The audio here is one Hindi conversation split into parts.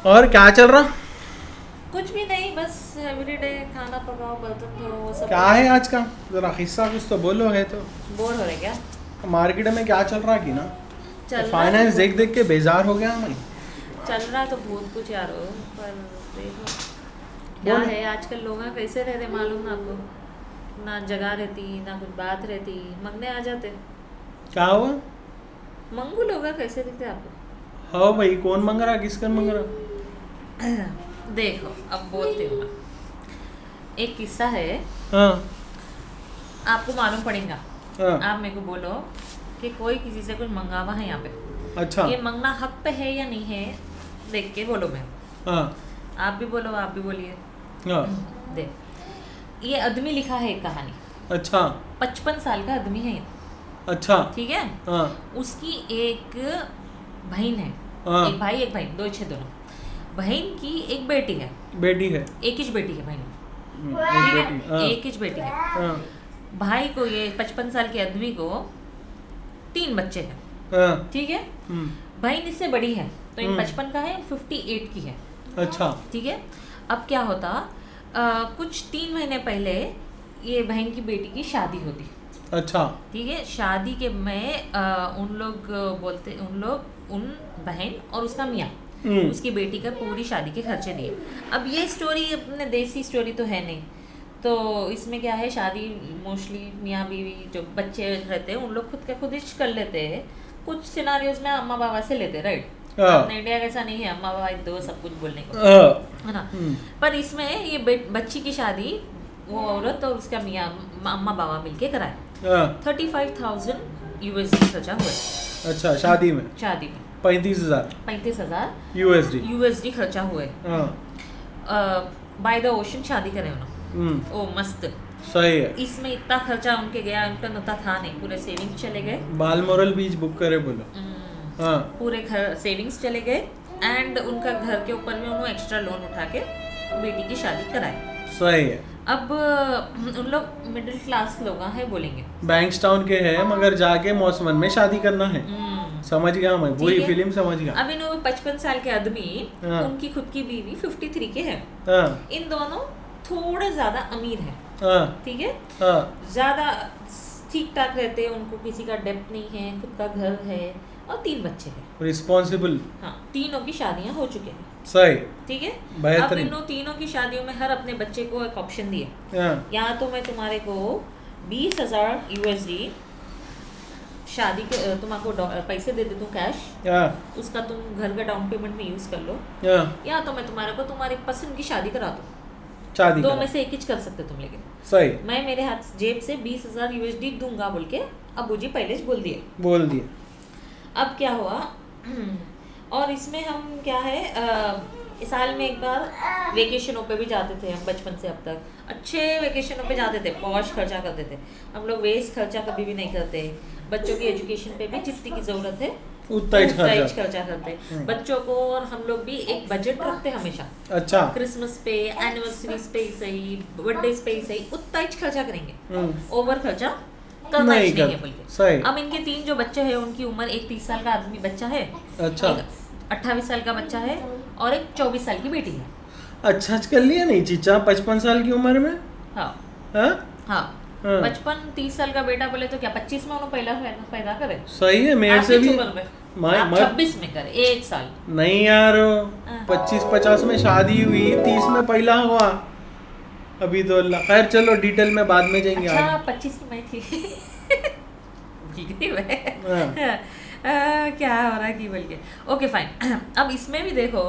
और क्या चल रहा? कुछ भी नहीं, बस एवरीडे खाना पकाओ, बर्तन धो, वो सब। क्या है आज का? जरा किस्सा कुछ तो बोलो। है तो बोर हो रहे क्या? मार्केट में क्या चल रहा कि ना, चल रहा फाइनेंस तो देख देख के बेजार हो गया मैं। चल रहा तो बहुत कुछ यार हो, पर देखो क्या बोलो। है आजकल लोग कैसे रहते मालूम ना आपको। ना जगह रहती ना कुछ बात रहती, मंगने आ जाते। क्या हुआ? मंगू लोग कैसे दिखते आपको? हाँ भाई, कौन मंग रहा, किसका मंग रहा? देखो अब बोलती हूँ मैं, एक किस्सा है, हाँ आपको मालूम पड़ेगा। हाँ। आप मेरे को बोलो कि कोई किसी से कुछ मंगावा है यहाँ पे, अच्छा। ये मंगना हक पे है या नहीं है, देख के बोलो। मैं हाँ आप भी बोलो, आप भी बोलिए। हाँ। देख, ये आदमी लिखा है एक कहानी। अच्छा 55 साल का आदमी है ये, अच्छा। ठीक है। हाँ उसकी एक बहन है, हाँ। एक भाई एक बहन, दो छे दोनों। बहन की एक बेटी है, बेटी है। एक ही बेटी है बहन, एक बेटी। हाँ एक ही बेटी है। हाँ भाई को, ये 55 साल के आदमी को 3 बच्चे हैं, हाँ। ठीक है। हम्म, बहन इससे बड़ी है, तो इन हम्म। 55 का है, 58 की है, अच्छा ठीक है। अब क्या होता, कुछ 3 महीने पहले ये बहन की बेटी की शादी होती, अच्छा। ठीक है। शादी के में उन लोग बोलते, उन बहन और उसका मियाँ उसकी बेटी का पूरी शादी के खर्चे दिए। अब ये स्टोरी अपने देसी स्टोरी तो है नहीं, तो इसमें क्या है, शादी मोस्टली मियाँ बीवी जो बच्चे रहते हैं उन लोग खुद का खुद ही कर लेते हैं। कुछ सिनारियोज में अम्मा बाबा से लेते, राइट। हाँ। अपने इंडिया का ऐसा नहीं है अम्मा बाबा दो सब कुछ बोलने को, हाँ। है ना। पर इसमें ये बच्ची की शादी वो औरत और उसका मियाँ अम्मा बाबा मिलके कराए। हाँ। 35,000 USD खर्चा हुआ अच्छा, शादी में शादी में 35,000 35,000 USD। USD खर्चा हुए। हाँ। बाय द ओशन शादी करे उन्होंने, ओ मस्त। सही है। इसमें इतना खर्चा उनके गया, उनका नुता था नहीं, पूरे सेविंग्स चले गए। बालमोरल बीच बुक करे बोलो। हाँ पूरे सेविंग्स चले गए, एंड उनका घर के ऊपर में उन्होंने एक्स्ट्रा लोन उठा के बेटी की शादी कराई। सही है। अब उन लोग मिडिल क्लास लोग हैं बोलेंगे, बैंक्स टाउन के हैं, मगर जाके मौसमन में शादी करना है। समझ गया मैं, पूरी ठीक है। फिल्म समझ गया। अब इन 55 साल के आदमी, हाँ। उनकी खुद की बीवी 53 के हैं। हाँ इन दोनों थोड़े ज्यादा अमीर हैं, हाँ ठीक है। हाँ। ज्यादा ठीक ठाक रहते हैं, उनको किसी का डेप्ट नहीं है, खुद का घर है और 3 बच्चे हैं। रिस्पॉन्सिबल। हाँ, तीनों की शादियां हो चुके हैं, सही। ठीक है। अब बेहतरीन। इन तीनों की शादियों में हर अपने बच्चे को एक ऑप्शन दिए, हाँ या तो मैं तुम्हारे को 20,000 USD शादी के तुमको पैसे दे देता हूँ कैश, हाँ उसका तुम घर का डाउन पेमेंट में यूज कर लो, हाँ। या तो मैं तुम्हारे को तुम्हारी पसंद की शादी करा दूँ। शादी दो करा। में से एक ही कर सकते तुम, लेकिन सही। मैं मेरे हाथ जेब से 20,000 USD दूंगा बोल के अबू जी पहले से बोल दिए। बोल दिए। अब क्या हुआ, और इसमें हम क्या है, साल में एक बार वेकेशनों पे भी जाते थे हम, बचपन से अब तक अच्छे वेकेशनों पे जाते थे, पॉश खर्चा करते थे हम लोग, वेस्ट खर्चा कभी भी नहीं करते। बच्चों की एजुकेशन पे भी जितनी की जरूरत है उतना ही खर्चा। खर्चा करते बच्चों को, और हम लोग भी एक बजट रखते हमेशा। अच्छा। क्रिसमस पे, एनिवर्सरीज पे सही, बर्थडे पे सही, उतना ही खर्चा करेंगे, ओवर खर्चा करना ही नहीं है बोल के। सही। अब इनके 3 जो बच्चे हैं, उनकी उम्र, एक 30 साल का आदमी बच्चा है, अच्छा। एक 28 साल का बच्चा है, और एक 24 साल की बेटी है। अच्छा कर लिया नहीं चीचा 55 साल की उम्र में। हाँ हाँ हाँ। हाँ। 55-30 साल का बेटा बोले तो क्या 25 में उन्होंने पैदा करे? सही है। मेरे से आपकी भी उम्र में आप मैं 26 में करे, 1 साल नहीं यार, 25-50 में शादी हुई, 30 में पहला हुआ। अभी तो खैर चलो डिटेल में बाद में जाएंगे। अच्छा आज 25 की मैं थी भीगती मैं। हाँ। क्या हो रहा है की बोल के, ओके फाइन। अब इसमें भी देखो,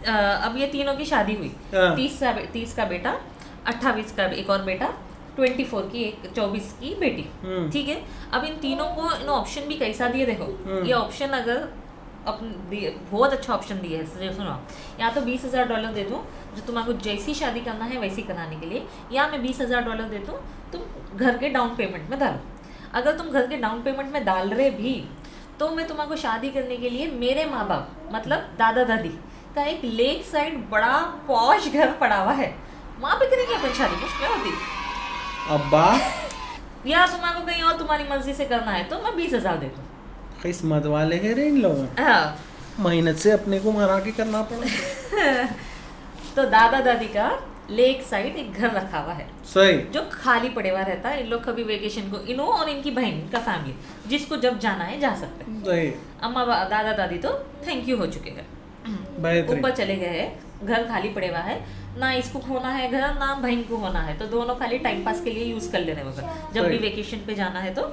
अब ये तीनों की शादी हुई, हाँ। 30 का बेटा, 28 का एक और बेटा, 24 की एक, 24 की बेटी, ठीक है। अब इन तीनों को इन ऑप्शन भी कैसा दिए देखो, ये ऑप्शन अगर बहुत अच्छा ऑप्शन दिया है, सुनो। या तो $20,000 दे दूँ जो तुम्हारे जैसी शादी करना है वैसी कराने के लिए, या मैं $20,000 दे दूँ तुम घर के डाउन पेमेंट में डालो। अगर तुम घर के डाउन पेमेंट में डाल रहे भी, तो मैं तुम्हारे शादी करने के लिए मेरे माँ बाप मतलब दादा दादी का एक लेक साइड बड़ा पॉश घर पड़ा हुआ है, वहाँ पे करेंगे अपन शादी, कुछ क्या होती। अब्बा या तुम्हारे कहीं और तुम्हारी मर्जी से करना है तो मैं 20,000 दे दूँ। किस्मत वाले हैं रे इन लोग। हाँ, मेहनत से अपने को मरा के करना पड़ा। तो दादा दादी का लेक साइड एक घर रखा हुआ है सही, जो खाली पड़े हुआ रहता है। इन लोग कभी वेकेशन को इनो और इनकी बहन का फैमिली जिसको जब जाना है जा सकते हैं। सही, अम्मा दादा दादी तो थैंक यू हो चुके हैं, बेहतरीन। ऊपर चले गए हैं, घर खाली पड़े हुआ है, ना इसको होना है घर ना बहन को होना है, तो दोनों खाली टाइम पास के लिए यूज कर ले रहे हैं घर। जब भी वेकेशन पे जाना है तो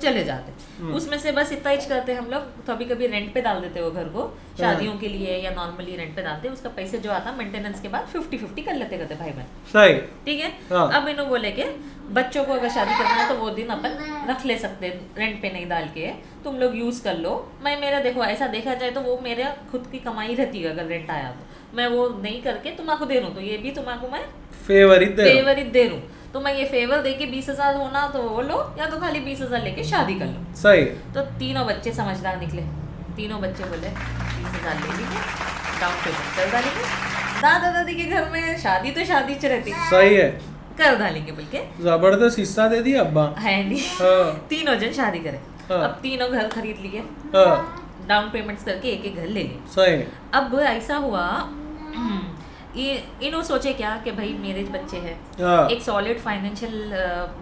चले जाते। उसमें से बस इतना ही करते हम लोग, कभी कभी रेंट पे डाल देते वो घर को शादियों के लिए, या नॉर्मली रेंट पे डालते। उसका पैसे जो आता मेंटेनेंस के बाद 50-50 कर लेते करते भाई बहन। सही, ठीक है। हाँ। अब इन्हों बोले के बच्चों को अगर शादी करना है तो वो दिन अपन रख ले सकते, रेंट पे नहीं डाल के, तुम लोग यूज कर लो। मैं मेरा देखो ऐसा देखा जाए तो वो मेरा खुद की कमाई रहती है, अगर रेंट आया तो मैं वो नहीं करके तुम्हारा दे रहा हूँ, तो ये भी तुम्हारा मैं फेवर ही दे रहा हूँ। तो मैं ये फेवर दे के 20,000 होना तो वो लो, या तो खाली 20,000 लेके शादी कर लो। सही। तो तीनों बच्चे समझदार निकले। तीनों बच्चे बोले 20,000 ले लीजिए, डाउन पेमेंट कर डालेंगे, दादा दादी के घर में शादी तो शादी च रहती, सही है, कर डालेंगे बोल के जबरदस्त हिस्सा दे दिया अब्बा। है नहीं। हाँ। तीनों जन शादी करे। हाँ। अब तीनों घर खरीद लिए, हाँ, डाउन पेमेंट्स करके एक एक घर ले लिए। सही। अब ऐसा हुआ, ये इन्हों सोचे क्या कि भाई मेरे बच्चे हैं, हाँ, एक सॉलिड फाइनेंशियल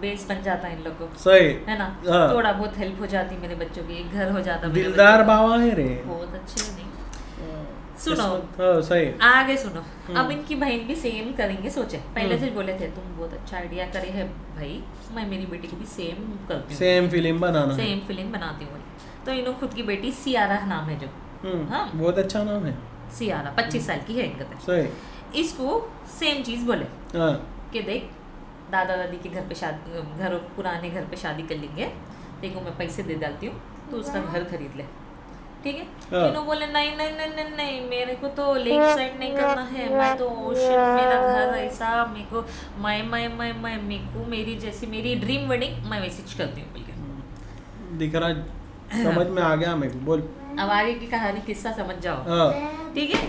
बेस बन जाता है इन लोग को, सही है ना। हाँ। थोड़ा बहुत हेल्प हो जाती मेरे बच्चों की, एक घर हो जाता मेरे दिलदार बच्चों बाबा है रे। का। बहुत अच्छे नहीं। सुनो हाँ, सही। आगे सुनो। अब इनकी बहन भी सेम करेंगे सोचे, पहले से बोले थे तुम बहुत अच्छा आइडिया करे है भाई, मैं मेरी बेटी को भी सेम करती हूँ, सेम फिल्म बनाना है। सेम फिल्म बनाती हूँ। तो इन्हों खुद की बेटी सियारा नाम है जो, हाँ बहुत अच्छा नाम है। सियारा 25 साल की है इनका। सही। इसको सेम चीज बोले हाँ, कि देख दादा दादी के घर पे शादी, घर पुराने घर पे शादी कर लेंगे, देखो मैं पैसे दे डालती हूँ तो उसका घर खरीद ले, ठीक है। हाँ। इन्हों बोले नहीं नहीं नहीं नहीं नहीं, मेरे को तो लेक साइड नहीं करना है, मैं तो ओशन, मेरा घर ऐसा मेरे को मेरे को मेरी जैसी मेरी ड्रीम वेडिंग मैं वैसी करती हूँ बोल के। दिख रहा, समझ में आ गया मेरे को। बोल अब आगे की कहानी किस्सा समझ जाओ, हाँ, ठीक है।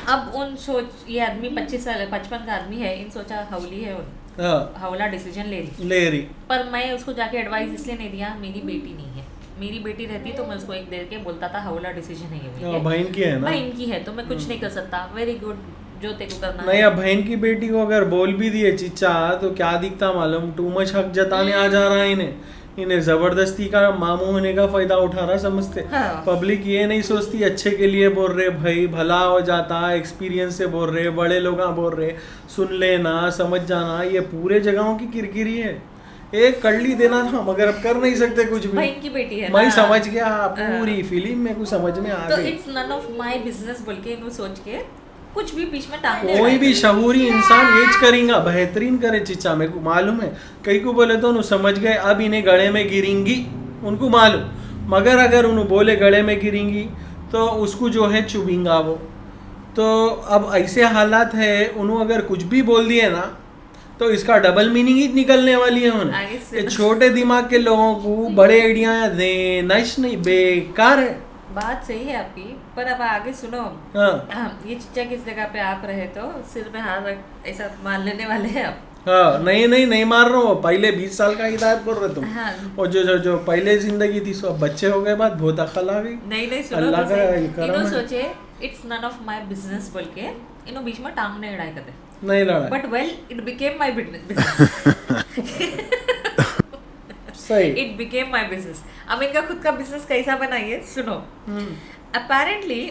अब उन सोच, ये आदमी 55 का आदमी है, इन सोचा हवली है उन, हाँ, हवला डिसीजन ले रही। पर मैं उसको जाके एडवाइस इसलिए नहीं दिया, मेरी बेटी नहीं है, मेरी बेटी रहती तो मैं उसको एक देर के बोलता था हवला डिसीजन है ये, बहन की है ना, बहन की है तो मैं कुछ नहीं कर सकता, वेरी गुड जो तेरे को करना नहीं। है। अब बहन की बेटी को अगर बोल भी दिए चिच्चा तो क्या दिखता मालूम, टू मच हक जताने आ जा रहा है इन्हें जबरदस्ती का मामू होने का फायदा उठा रहा समझते। हाँ। पब्लिक ये नहीं सोचती अच्छे के लिए बोल रहे, भाई भला हो जाता, एक्सपीरियंस से बोल रहे, बड़े लोग बोल रहे, सुन लेना समझ जाना, ये पूरे जगहों की किरकिरी है। एक कर ली देना था मगर अब कर नहीं सकते कुछ भी। बहन की बेटी है मैं ना। समझ गया पूरी फिल्म में, कुछ समझ में आ तो गई। It's none of my business बोल के इन्हों सोच के कुछ भी बीच में टांग दे कोई भी शहूरी इंसान ये करेगा, बेहतरीन करे चिच्चा, मेरे को मालूम है। कई को बोले तो उन्हें समझ गए अब इन्हें गड़े में गिरेंगी, उनको मालूम, मगर अगर उन्हें बोले गड़े में गिरेंगी तो उसको जो है चुभेंगा वो। तो अब ऐसे हालात है, उन्होंने अगर कुछ भी बोल दिए ना तो इसका डबल मीनिंग ही निकलने वाली है आगे से। उन्हें। छोटे दिमाग के लोगों को बड़े आइडिया देना नहीं, बेकार है। बात सही है आपकी, पर अब आगे सुनो। हाँ, ये चिच्चा किस जगह पे आप रहे तो सिर पे हाथ रख ऐसा मान लेने वाले हैं आप। हाँ, नहीं मार रहा हूँ, पहले 20 साल का हिदायत कर रहे तुम। हाँ। और जो पहले जिंदगी थी सो बच्चे हो गए, बाद बहुत अकल आ गई। नहीं सुनो अल्लाह तो का सही। करम इन्हों है। सोचे it's none of my business बोल के इन्हों बीच में टांग नहीं अड़ाई करते, नहीं लड़ा, but well it became my business. सही। It became my business. अब इनका खुद का बिजनेस कैसा बना ये सुनो। अपेरेंटली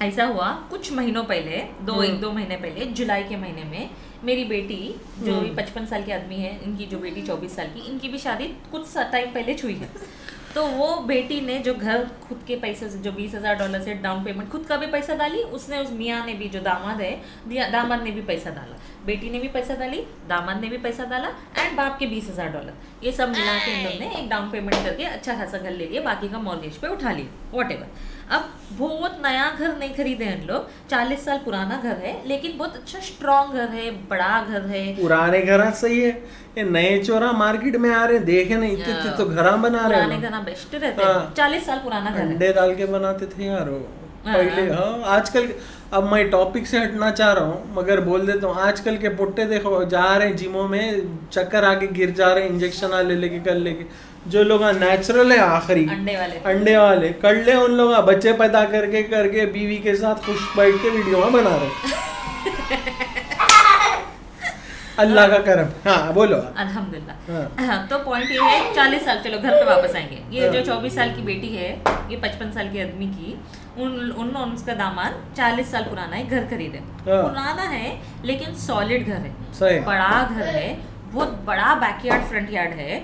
ऐसा हुआ कुछ महीनों पहले, एक दो महीने पहले, जुलाई के महीने में मेरी बेटी जो 55 साल की आदमी है, इनकी जो बेटी 24 साल की, इनकी भी शादी कुछ टाइम पहले हुई है। तो वो बेटी ने जो घर खुद के पैसे से, जो $20,000 से डाउन पेमेंट, खुद का भी पैसा डाली, उसने उस मियाँ ने भी, जो दामाद है, दामाद ने भी पैसा डाला, बेटी ने भी पैसा डाली, दामाद ने भी पैसा डाला, एंड बाप के $20,000, ये सब मिला के इन लोग ने एक डाउन पेमेंट करके अच्छा खासा घर ले लिया, बाकी का मॉर्गेज पे उठा लिया, व्हाटएवर। अब बहुत नया घर नहीं खरीदे हैं लोग, 40 साल पुराना घर है, लेकिन बहुत अच्छा स्ट्रॉन्ग घर है, बड़ा घर है। पुराने घर सही है, ये नए चोरा मार्केट में आ रहे हैं, देखे नहीं इतने तो घर बना रहे पुराने घर बेस्ट रहते हैं। 40 साल पुराना घर है, अंडे डाल के बनाते थे यार वो पहले। हाँ, आजकल अब मैं टॉपिक से हटना चाह रहा हूँ मगर बोल देता हूँ, आजकल के पुट्टे देखो जा रहे हैं जिमों में, चक्कर आके गिर जा रहे हैं, इंजेक्शन ले लेके कर लेके। जो लोग नेचुरल है आखिरी अंडे वाले कर ले, उन लोग बच्चे पैदा करके बीवी के साथ खुश बैठ के वीडियो बना रहे अल्लाह का करम। हाँ बोलो। अल्हम्दुलिल्लाह। हाँ। तो पॉइंट ये है 40 साल, चलो घर पे वापस आएंगे। ये जो 24 साल की बेटी है, ये 55 साल की आदमी की, उसका दामाद 40 साल पुराना है, घर खरीदे। पुराना है लेकिन सॉलिड घर है, बड़ा घर है, बहुत बड़ा बैकयार्ड फ्रंट यार्ड है।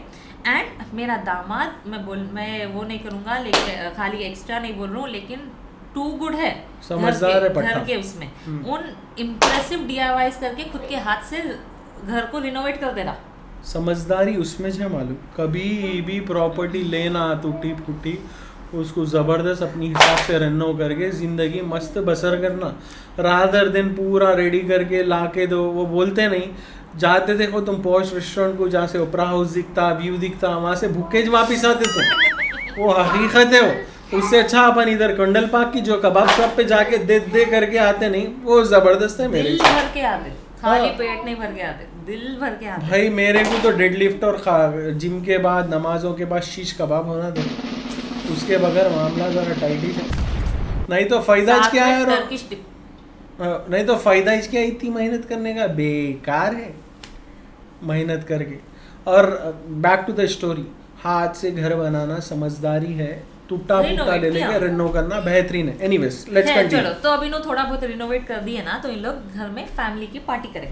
एंड मेरा दामाद, मैं वो नहीं करूँगा, लेकिन खाली एक्स्ट्रा नहीं बोल रहा हूँ, लेकिन टू गुड है, समझदार है, घर के उसमें उन इम्प्रेसिव DIYs करके खुद के हाथ से घर को रिनोवेट कर देना। समझदारी उसमें है मालूम। कभी भी प्रॉपर्टी लेना टूटी फूटी, उसको ज़बरदस्त अपनी हिसाब से रनो करके ज़िंदगी मस्त बसर करना। रात हर दिन पूरा रेडी करके ला के दो। वो बोलते नहीं, जाते देखो तुम पॉश रेस्टोरेंट को, जहाँ से ओपरा हाउस दिखता, व्यू दिखता, वहाँ से भूखे वापिस आते तुम। वो हकीकत है। उससे अच्छा अपन इधर कंडल पार्क की जो कबाब शॉप पे जाके दे करके आते नहीं, वो ज़बरदस्त है। मेरे दिल भर के आते, खाली पेट नहीं भर के आते, दिल भर के आते। भाई मेरे को तो डेडलिफ्ट और जिम के बाद, नमाजों के बाद शीश कबाब होना दे, उसके बगैर मामला ज़रा टाइट ही है। नहीं तो फ़ायदा क्या है, नहीं तो फ़ायदा इसकी इतनी मेहनत करने का, बेकार है मेहनत करके। और बैक टू द स्टोरी, हाथ से घर बनाना समझदारी है, टूटा फूटा ले लेके रिनो करना बेहतरीन है। Anyways let's continue. चलो, तो अभी थोड़ा बहुत रिनोवेट कर दिए ना, तो इन लोग घर में फैमिली की पार्टी करें।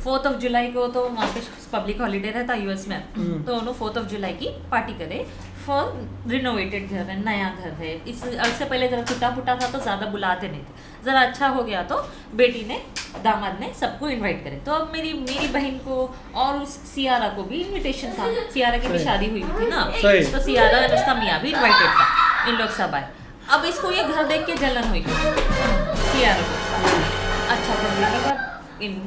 4 जुलाई को तो वहाँ पे पब्लिक हॉलीडे रहता US में, तो उन्होंने 4 जुलाई की पार्टी करे फॉर रिनोवेटेड घर है, नया घर है। इससे पहले जरा टूटा फूटा था तो ज़्यादा बुलाते नहीं थे, ज़रा अच्छा हो गया तो बेटी ने, दामाद ने सबको इनवाइट करे। तो अब मेरी बहन को और उस सियारा को भी इनविटेशन था। सियारा की भी शादी हुई थी ना, तो सियारा और उसका मियाँ भी इनवाइटेड था, इन लोग सब आए। अब इसको ये घर देख के जलन हुई सियारा को, अच्छा घर लेगी पर इन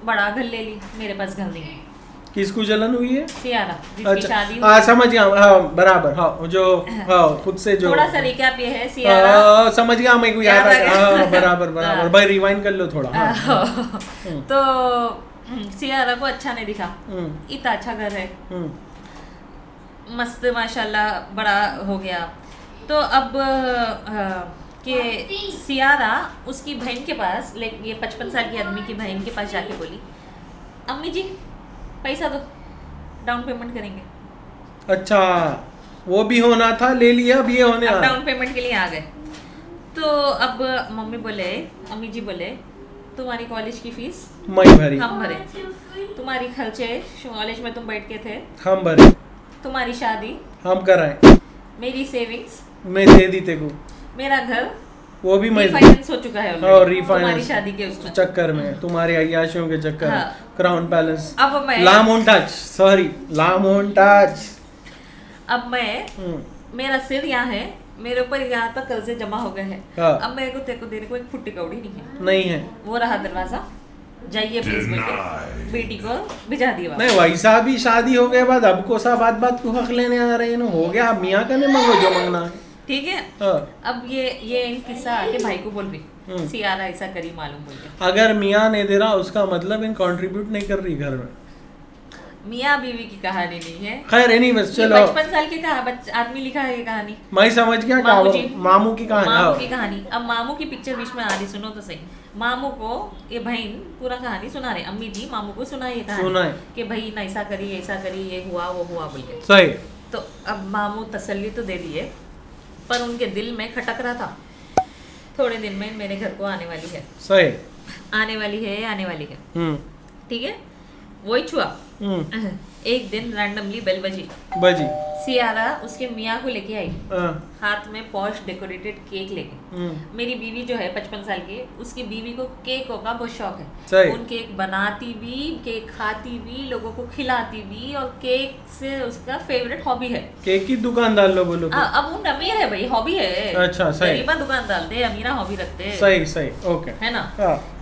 बड़ा घर ले ली, मेरे पास घर नहीं है। किसको जलन हुई है? सियारा, जिसकी अच्छा, शादी हुई। समझ गया। हाँ बराबर। हाँ जो खुद से जो थोड़ा सा रिकैप ये है, सियारा समझ गया, मेरे को याद आ गया। बराबर भाई रिवाइंड कर लो थोड़ा। तो सियारा को अच्छा नहीं दिखा, इतना अच्छा घर है, मस्त माशाल्लाह बड़ा हो गया। तो अब कि सियारा उसकी बहन के पास, ये 55 साल की आदमी की बहन के पास जाके बोली, अम्मी जी पैसा दो, डाउन पेमेंट करेंगे। अच्छा, वो भी होना था, ले लिया, अब ये होने अब डाउन पेमेंट के लिए आ गए। तो अब मम्मी बोले, अम्मी जी बोले, तुम्हारी कॉलेज की फीस मैं भरी, हम भरे, तुम्हारी खर्चे कॉलेज में तुम बैठ के थे हम भरे, तुम्हारी शादी हम कराए, मेरी सेविंग्स मैं दे दी तेको, मेरा घर वो भी मैं रिफाइनेंस हो चुका है, और रिफाइनेंस तुम्हारी शादी के उसमें चक्कर में, तुम्हारे अय्याशियों के चक्कर में, क्राउन पैलेस, अब मैं लामोंटाज, सॉरी लामोंटाज। अब मैं मेरा सिर यहाँ है, मेरे ऊपर यहाँ तक कर्जे जमा हो गए हैं। अब मेरे को तेको देने को एक फुट्टी कौड़ी नहीं है। वो रहा दरवाजा, जाइए प्लीज बेटी को भिजा दिया। नहीं वैसा भी शादी हो गए बाद अब को सा बात को हक लेने आ रहे हैं, हो गया, अब मियाँ का नहीं मांगो जो मांगना है, ठीक है। अब ये इन किस्सा आके भाई को बोल रही, सियारा ऐसा करी मालूम हो गया। अगर मियाँ नहीं दे रहा उसका मतलब इन कंट्रीब्यूट नहीं कर रही घर में। मियाँ बीवी की कहानी नहीं है, खैर एनीवेज चलो। 55 साल की आदमी लिखा है ये कहानी, मैं समझ गया, मामू की कहानी। अब मामू की पिक्चर बीच में आ रही, सुनो तो सही। मामू को ये बहन पूरा कहानी सुना रहे, अम्मी जी मामू को सुनाई कहानी कि भाई न ऐसा करी ये हुआ वो हुआ बोल के। सही। तो अब मामू तसल्ली तो दे दिए, पर उनके दिल में खटक रहा था, थोड़े दिन में मेरे घर को आने वाली है। सही। आने वाली है ठीक है। वही छुआ एक दिन रैंडमली बेल बजी, सियारा उसके मियाँ को लेके आई, हाथ में पॉश डेकोरेटेड केक लेके। मेरी बीवी जो है 55 साल की, उसकी बीवी को केकों का बहुत शौक है, उन केक बनाती भी, केक खाती भी, लोगों को खिलाती भी, और केक से उसका फेवरेट हॉबी है। केक की दुकान डाल लो बोलो। अब वो अमीर है भाई, हॉबी है। अच्छा सही। गरीबा दुकान डालते, अमीरा हॉबी रखते। सही ओके, है ना,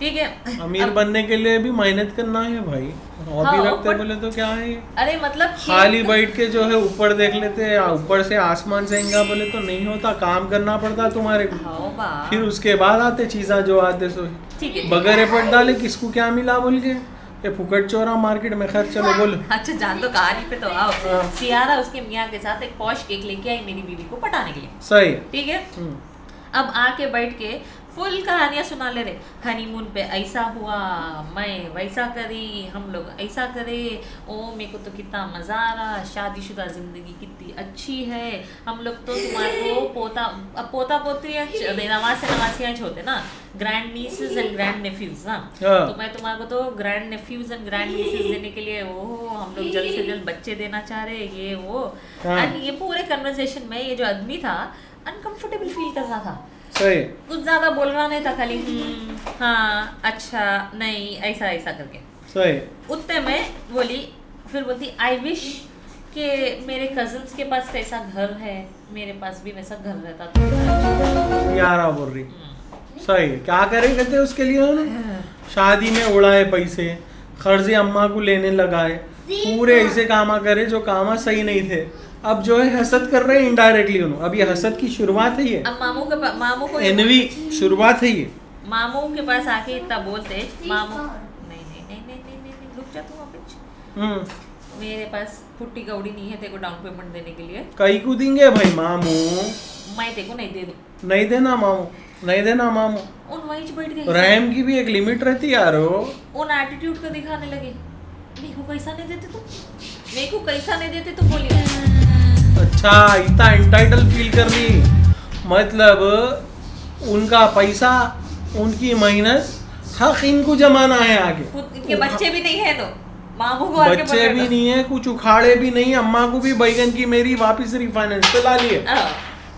ठीक है। अमीर बनने के लिए भी मेहनत करना है भाई, हॉबी रखते बोले तो क्या है। अरे मतलब खाली बैठ के जो है ऊपर देख लेते, ऊपर से आसमान से इंगा बोले तो नहीं होता, काम करना पड़ता तुम्हारे को, फिर उसके बाद आते चीज़ा जो आते सो, बगैर एफर्ट डाले किसको क्या मिला बोल के, ये फुकट चोरा मार्केट में। खैर चलो बोलो। अच्छा जान दो कहानी पे तो आओ। सियारा उसके मियाँ के साथ एक पॉश केक लेके आई मेरी बीवी को पटाने के लिए। सही। ठीक है। अब आके बैठ के फुल कहानियां सुना ले रहे, हनीमून पे ऐसा हुआ, मैं वैसा करी, हम लोग ऐसा करे, ओ मेरे को तो कितना मज़ा आ रहा, शादीशुदा ज़िंदगी कितनी अच्छी है, हम लोग तो तुम्हारे को पोता पोतियाँ नवासियाँ होते ना, grand nieces and grand nephews ना, तो मैं तुम्हारे को तो grand nephews and grand nieces देने के लिए हम लोग जल्द से जल्द बच्चे देना चाह रहे, ये वो। एंड ये पूरे कन्वर्सेशन में ये जो आदमी था अनकंफर्टेबल फील कर रहा था। सही। कुछ ज्यादा बोल रहा नहीं था, खाली हाँ अच्छा नहीं ऐसा ऐसा करके। सही। उतने में बोली, फिर बोलती आई विश कि मेरे कजन्स के पास कैसा घर है, मेरे पास भी वैसा घर रहता तो यारा बोल रही। सही। क्या करे कहते उसके लिए उन्होंने शादी में उड़ाए पैसे, खर्चे अम्मा को लेने लगाए, पूरे ऐसे कामा करे जो कामा सही नहीं थे। अब जो है हसद कर रहे हैं इनडायरेक्टली उन्होंने। अब ये हसद की शुरुआत है, ये अब मामू को एनवी शुरुआत है ये। मामू के पास आके इतना बोलते, मामू नहीं रुक जा तू वापस, मेरे पास फुट्टी कौड़ी नहीं है तेरे को डाउन पेमेंट देने के लिए। कई को देंगे भाई मामू, मैं तेरे को नहीं दे दूं। नहीं देना मामू, नहीं देना मामू। उन वहीं बैठ गए, रहम की भी एक लिमिट रहती है यार। उन एटीट्यूड को दिखाने लगे, मेरे को कैसा नहीं देते तुम, मेरे को कैसा नहीं देते तुम, बोलिए। अच्छा इतना एंटाइटल फील कर रही, मतलब उनका पैसा, उनकी मेहनत, हक इनको जमाना है आगे। इनके बच्चे भी नहीं है तो मामू को आके बच्चे भी नहीं है, कुछ उखाड़े भी नहीं, अम्मा को भी बैगन की मेरी वापस रिफाइनेंस पे ला लिए।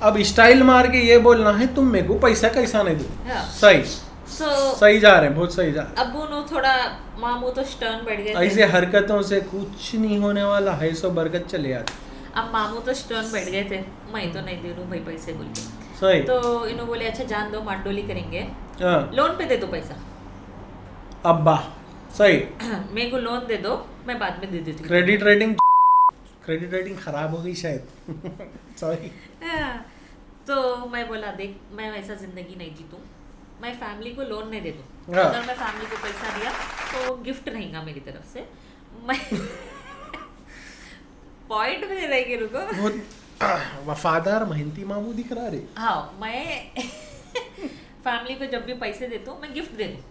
अब स्टाइल मार के ये बोलना है तुम मेरे को पैसा कैसा नहीं दो। सही। सही जा रहे हैं, बहुत सही जा रहे हैं। अब वो थोड़ा मामू तो स्टर्न बैठ गए, ऐसे हरकतों से कुछ नहीं होने वाला है, सो बरकत चले जाती। अब मामू तो स्टर्न बैठ गए थे, मैं तो नहीं दे दूं भाई पैसे बोल के। सही। तो इन्होंने बोले अच्छा जान दो मांडोली करेंगे, लोन पे दे दो पैसा। अब्बा सही। मेरे को लोन दे दो, मैं बाद में दे देती हूँ। क्रेडिट रेटिंग खराब हो गई शायद। सॉरी। तो मैं बोला देख मैं वैसा जिंदगी नहीं जीतूं, मैं फैमिली को लोन नहीं दे दूं। अगर मैं फैमिली को पैसा दिया तो गिफ्ट रहेगा मेरी तरफ से। मैं पॉइंट में रहेगी, रुको। बहुत वफादार मेहनती मामू दिख रहा रे। हाँ मैं फैमिली को जब भी पैसे देता हूँ मैं गिफ्ट दे दूँ,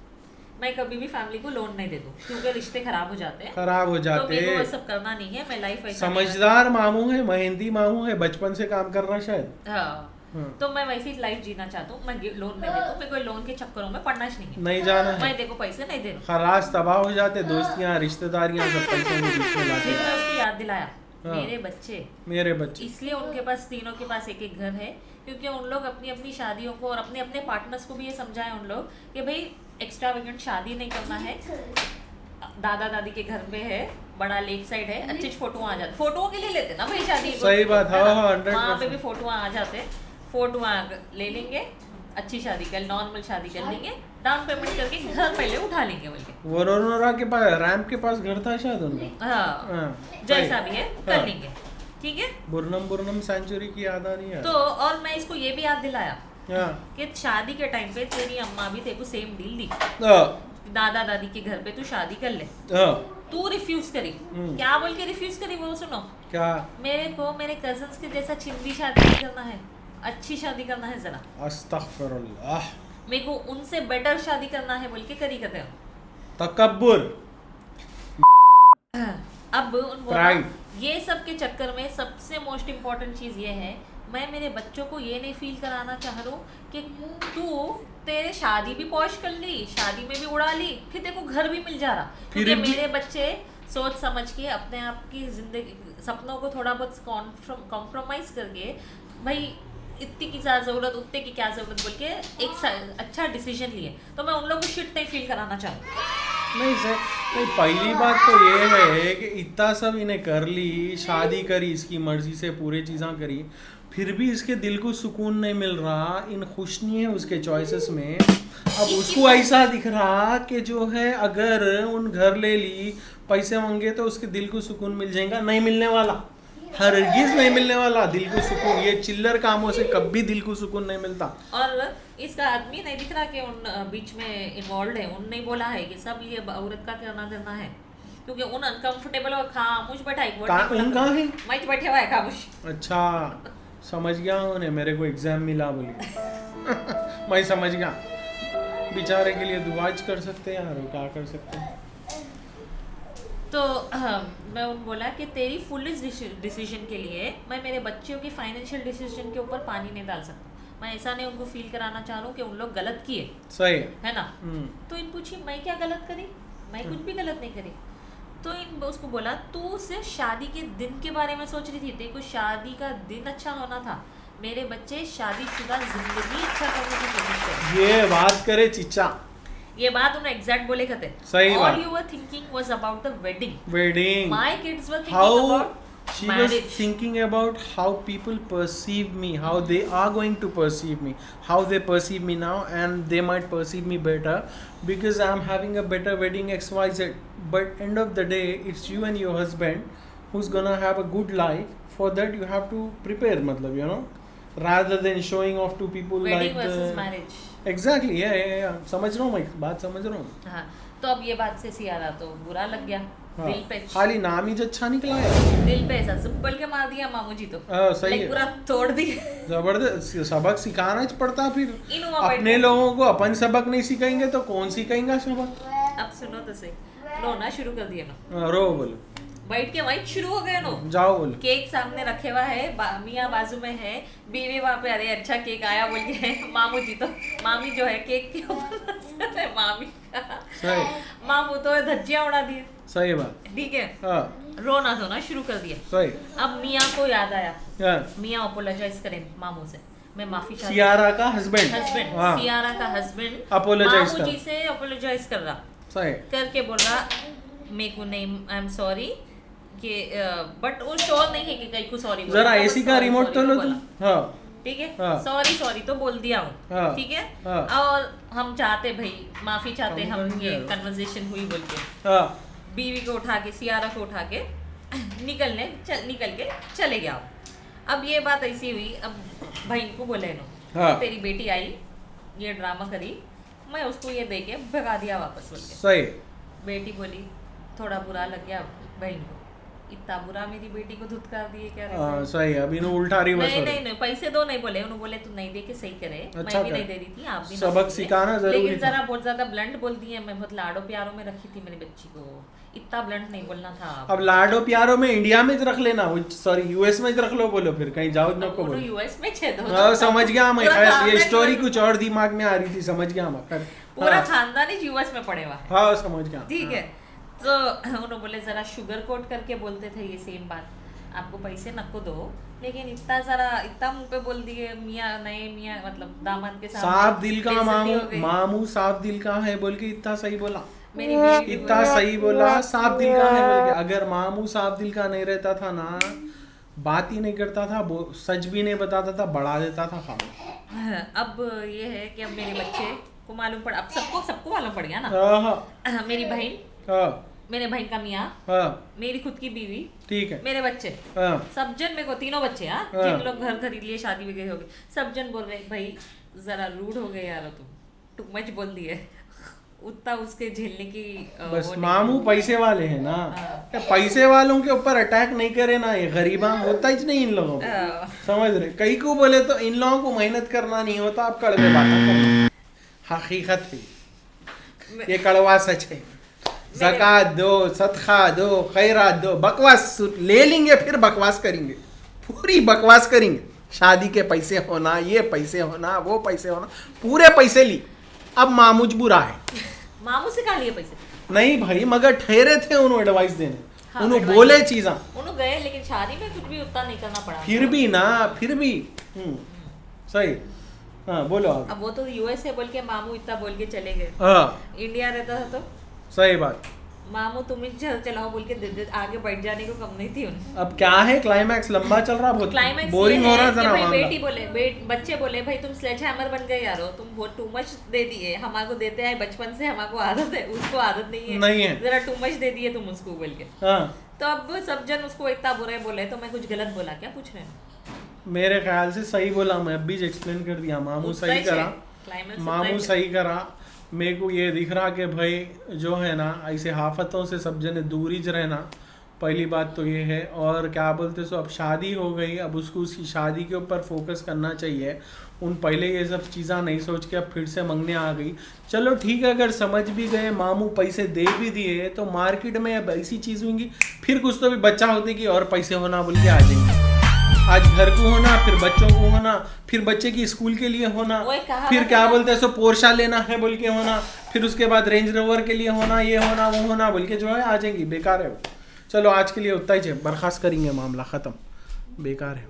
मैं कभी भी फैमिली को लोन नहीं दे दूँ क्योंकि रिश्ते खराब हो जाते हैं। तो मेरे को सब करना नहीं है, मैं लाइफ ऐसा समझदार मामू है, मेहनती मामू है, बचपन से काम कर रहा शायद। हाँ तो मैं वैसी लाइफ जीना चाहता हूँ, मैं लोन नहीं देता हूँ, मेरे को लोन के चक्करों में पड़ना ही नहीं जाना है। मैं देखो पैसे नहीं दे रहा, खराज तबाह हो जाते, दोस्तियाँ रिश्तेदारियाँ सब पैसों के बीच में लाते। मैं उसकी याद दिलाया मेरे बच्चे, इसलिए उनके पास तीनों के पास एक एक घर है क्योंकि उन लोग अपनी अपनी शादियों को और अपने अपने पार्टनर्स को भी ये समझाएं उन लोग कि भाई एक्स्ट्रावेगेंट शादी नहीं करना है। दादा दादी के घर में है, बड़ा लेक साइड है, अच्छे फोटो आ जाते, फोटोओं के लिए लेते ना भाई शादी। सही बात है, वहाँ पे भी फोटो आ जाते, फोटो ले लेंगे, अच्छी शादी कर, नॉर्मल शादी कर लेंगे, डाउन पेमेंट करके घर पहले उठा लेंगे बोल के। वरोरा के पास, रैम्प के पास घर था शायद उनका। हाँ जैसा भी है कर लेंगे, ठीक है। बुरनम सेंचुरी की याद आ रही है। तो और मैं इसको ये भी याद दिलाया कि शादी के टाइम पे तेरी अम्मा भी तेरे को सेम डील दी, दादा दादी के घर पे तू शादी कर ले, तू रिफ्यूज करी। क्या बोल के रिफ्यूज करी वो सुनो, क्या मेरे को मेरे कजन्स के जैसा चिंदी शादी नहीं करना है, अच्छी शादी करना है जरा, अस्तगफिरुल्लाह, मेरे को उनसे बेटर शादी करना है बोल के करी कहते हो। तकब्बुर। अब ये सब के चक्कर में सबसे मोस्ट इम्पोर्टेंट चीज ये है, मैं मेरे बच्चों को ये नहीं फील कराना चाह रहा हूँ कि तू तेरे शादी भी पॉश कर ली, शादी में भी उड़ा ली, फिर तेरे को घर भी मिल जा रहा, क्योंकि मेरे बच्चे सोच समझ के अपने आप की जिंदगी सपनों को थोड़ा बहुत कॉम्प्रोमाइज करके भाई इतनी की क्या ज़रूरत उतने की क्या ज़रूरत बोल के एक अच्छा डिसीजन लिए, तो मैं उन लोगों को शिट नहीं फील कराना चाहूँ। नहीं सर, नहीं पहली बात तो ये है कि इतना सब इन्हें कर ली, शादी करी इसकी मर्जी से, पूरी चीज़ें करी, फिर भी इसके दिल को सुकून नहीं मिल रहा, इन खुश नहीं है उसके चॉइसेस में। अब उसको ऐसा दिख रहा कि जो है अगर उन घर ले ली, पैसे मांगे तो उसके दिल को सुकून मिल जाएगा, नहीं मिलने वाला। हरगिज नहीं मिलने वाला दिल को सुकून। ये चिल्लर कामों से कभी दिल को सुकून नहीं मिलता। और इसका आदमी नहीं दिख रहा कि उन बीच में इन्वॉल्व है, उनने बोला है कि सब ये औरत का करना है, क्योंकि उन अनकंफर्टेबल और खामोश बैठा है। उन कहाँ है? मैं बैठे हुआ है खामोश। अच्छा समझ गया उन्हें, मेरे को एग्जाम मिला बोली। मैं समझ गया, बेचारे के लिए दुआ कर सकते हैं यार, क्या कर सकते हैं। तो मैं उन बोला कि तेरी फुलिश डिसीजन के लिए मैं मेरे बच्चों की फाइनेंशियल डिसीजन के ऊपर पानी नहीं डाल सकता। मैं ऐसा नहीं उनको फील कराना चाह रहा हूँ कि उन लोग गलत किए, सही है ना। तो इन पूछी मैं क्या गलत करी, मैं कुछ भी गलत नहीं करी। तो इन उसको बोला तू सिर्फ शादी के दिन के बारे में सोच रही थी, तेरे को शादी का दिन अच्छा होना था, मेरे बच्चे शादीशुदा जिंदगी अच्छा करने की कोशिश कर। ये बात करे चिच्चा, ये बात उन्होंने एग्जैक्ट बोले कहते। सही बात। All you were thinking was about the wedding. Wedding. My kids were thinking about She marriage. was thinking about how people perceive me, how they are going to perceive me, how they perceive me now, and they might perceive me better because I'm having a better wedding XYZ. But end of the day, it's you and your husband who's gonna have a good life. For that, you have to prepare, matlab, you know, rather than showing off to people Wedding like versus marriage. Exactly, yeah. समझ रहा हूँ मैं, बात समझ रहा हूँ। हाँ, तो अब ये बात से सियारा तो बुरा लग गया। हाँ, दिल पे खाली नाम ही अच्छा निकला है। दिल पे ऐसा सिंपल के मार दिया मामू जी तो। सही है। पूरा तोड़ दिया। जबरदस्त सबक सिखाना ही पड़ता। फिर इनोवा अपने लोगों को अपन सबक नहीं सिखाएंगे तो कौन सिखाएंगा सबक। अब सुनो तो सही, रोना शुरू कर दिया ना। रो बोलो, बैठ के वही शुरू हो गए नो। जाओ बोलो। केक सामने रखे हुआ है, मियाँ बाजू में है, बीवी वहाँ पे, अरे अच्छा केक आया बोल के मामू जी तो, मामी जो है केक के ऊपर है मामी का, सही, मामू तो धज्जियाँ उड़ा दिए। सही बात, ठीक है। हाँ, रोना धोना शुरू कर दिया। सही। अब मियाँ को याद आया, हाँ, मियाँ अपोलोजाइज करें मामू से, मैं माफी चाहती हूँ। सियारा का हस्बैंड, हाँ, सियारा का हस्बैंड अपोलोजाइज मामू जी से अपोलोजाइज कर रहा, सही करके बोल रहा मेरे को नहीं, आई एम सॉरी कि बट वो श्योर नहीं है कि कहीं को सॉरी जरा एसी का रिमोट तो लो तुम। हाँ, ठीक है, हाँ, सॉरी तो बोल दिया हूँ, हाँ, ठीक है, हाँ, और हम चाहते भाई माफी चाहते, हम ये कन्वर्सेशन हुई बोल के, हाँ, बीवी को उठा के, सियारा को उठा के निकल के चले गया। अब ये बात ऐसी हुई, अब भाई को बोले नो, हाँ, तेरी बेटी आई, ये ड्रामा करी, मैं उसको ये दे के भगा दिया वापस बोल के। सही। बेटी बोली थोड़ा बुरा लग गया बहन को, इतना बुरा मेरी बेटी को धुतकार दिए क्या रे भाई? सही, अभी नो उल्टा रिवर्स हो रहा है। नहीं पैसे दो नहीं बोले, उन्होंने बोले तू नहीं दे के सही करे, अच्छा मैं भी कर। नहीं दे रही थी, आप भी सबक सिखाना जरूरी लेकिन था। जरा बहुत ज्यादा ब्लंट बोल दिए, मैं बहुत लाडो प्यारो में रखी थी मेरी बच्ची को, इतना ब्लंट नहीं बोलना था। अब लाडो प्यारो में इंडिया में रख लेना, सॉरी यूएस में रख लो, बोलो फिर कहीं जाओ न को बोलो। यूएस में छेद हो हाँ, समझ गया मैं, पूरा ये स्टोरी कुछ और दिमाग में आ रही थी, समझ गया मैं। पूरा खानदान ही यूएस में पड़े हुआ। हाँ, समझ गया। ठीक है, तो उन्होंने बोले जरा शुगर कोट करके बोलते थे ये सेम बात, आपको पैसे नको दो, लेकिन इतना मुंह पे बोल दिए मियाँ, नए मियाँ मतलब दामाद के सामने, साफ दिल का बेइज्जती हो गई। मामू साफ दिल का है बोल के इतना सही बोला, मेरी बीवी इतना सही बोला, साफ दिल का है बोल के। अगर मामू साफ दिल का नहीं रहता था ना, बात ही नहीं करता था, सच भी नहीं बताता था, बढ़ा देता था खामोश। अब ये है कि अब मेरे बच्चे को मालूम पड़ा, अब सबको मालूम पड़ गया ना। हाँ, मेरी बहन, हाँ, मेरे बहन का मियाँ, हाँ, मेरी खुद की बीवी, ठीक है, मेरे बच्चे, हाँ, सब जन, मेरे को तीनों बच्चे, हाँ, हाँ, जिन लोग घर खरीद लिए, शादी वगैरह हो गई, सब जन बोल रहे भाई जरा रूड हो गए यार, तुम टू मच बोल दिए, उतना उसके झेलने की बस वो नहीं। मामू पैसे वाले हैं ना, हाँ। पैसे वालों के ऊपर अटैक नहीं करे ना, ये गरीबा होता ही नहीं इन लोगों को, समझ रहे। कई को बोले तो इन लोगों को मेहनत करना नहीं होता, आप कड़वे बातें करना, हकीकत है, ये कड़वा सच है। ज़कात दो, सदका दो, खैरात दो, बकवास ले लेंगे, फिर बकवास करेंगे, पूरी बकवास करेंगे, शादी के पैसे होना, ये पैसे होना, वो पैसे होना, पूरे पैसे ली। अब मामूज बुरा है, मामू से कहा लिए पैसे नहीं भाई, मगर ठहरे थे उन्होंने एडवाइस देने, हाँ, उन्होंने बोले चीज़ा, उन्होंने गए, लेकिन शादी में कुछ भी उतना नहीं करना पड़ा, फिर भी ना, फिर भी सही। हाँ, बोलो आप। अब वो तो यूएस है बोल के मामू इतना बोल के चले गए, हाँ, इंडिया रहता था तो सही बात। मामू तुम ही चलाओ बोल के आगे बैठ जाने को कम नहीं थी उन्हें। अब क्या है, क्लाइमैक्स लंबा चल रहा, बहुत क्लाइमैक्स बोरिंग हो रहा जरा भाई, मामला। बेटी बोले, बच्चे बोले भाई तुम स्लेज हैमर बन गए यारो, तुम बहुत टू मच दे दिए, हमारे को देते हैं बचपन से, हमारे को आदत है, उसको आदत नहीं है, नहीं है, जरा टू मच दे दिए तुम उसको बोल के। हाँ, तो अब सब जन उसको इतना बुरा बोले तो मैं कुछ गलत बोला क्या पूछ रहे हैं? मेरे ख्याल से सही बोला, मैं अभी एक्सप्लेन कर दिया, मामू सही करा, मामू सही करा। मेरे को ये दिख रहा कि भाई जो है ना ऐसे हाफतों से सब जने दूर ही रहना, पहली बात तो ये है। और क्या बोलते सो अब शादी हो गई, अब उसको उसकी शादी के ऊपर फोकस करना चाहिए। उन पहले ये सब चीज़ा नहीं सोच के अब फिर से मंगने आ गई। चलो ठीक है, अगर समझ भी गए, मामू पैसे दे भी दिए, तो मार्केट में अब ऐसी चीज़ होंगी, फिर कुछ तो भी बच्चा होते कि और पैसे होना बोल के आ जाएंगे। आज घर को होना, फिर बच्चों को होना, फिर बच्चे की स्कूल के लिए होना, फिर क्या बोलते हैं सो पोर्शा लेना है बोल के होना, फिर उसके बाद रेंज रोवर के लिए होना, ये होना वो होना बोल के जो है आ जाएंगी। बेकार है। चलो आज के लिए उतना ही, बर्खास्त करेंगे, मामला ख़त्म, बेकार है।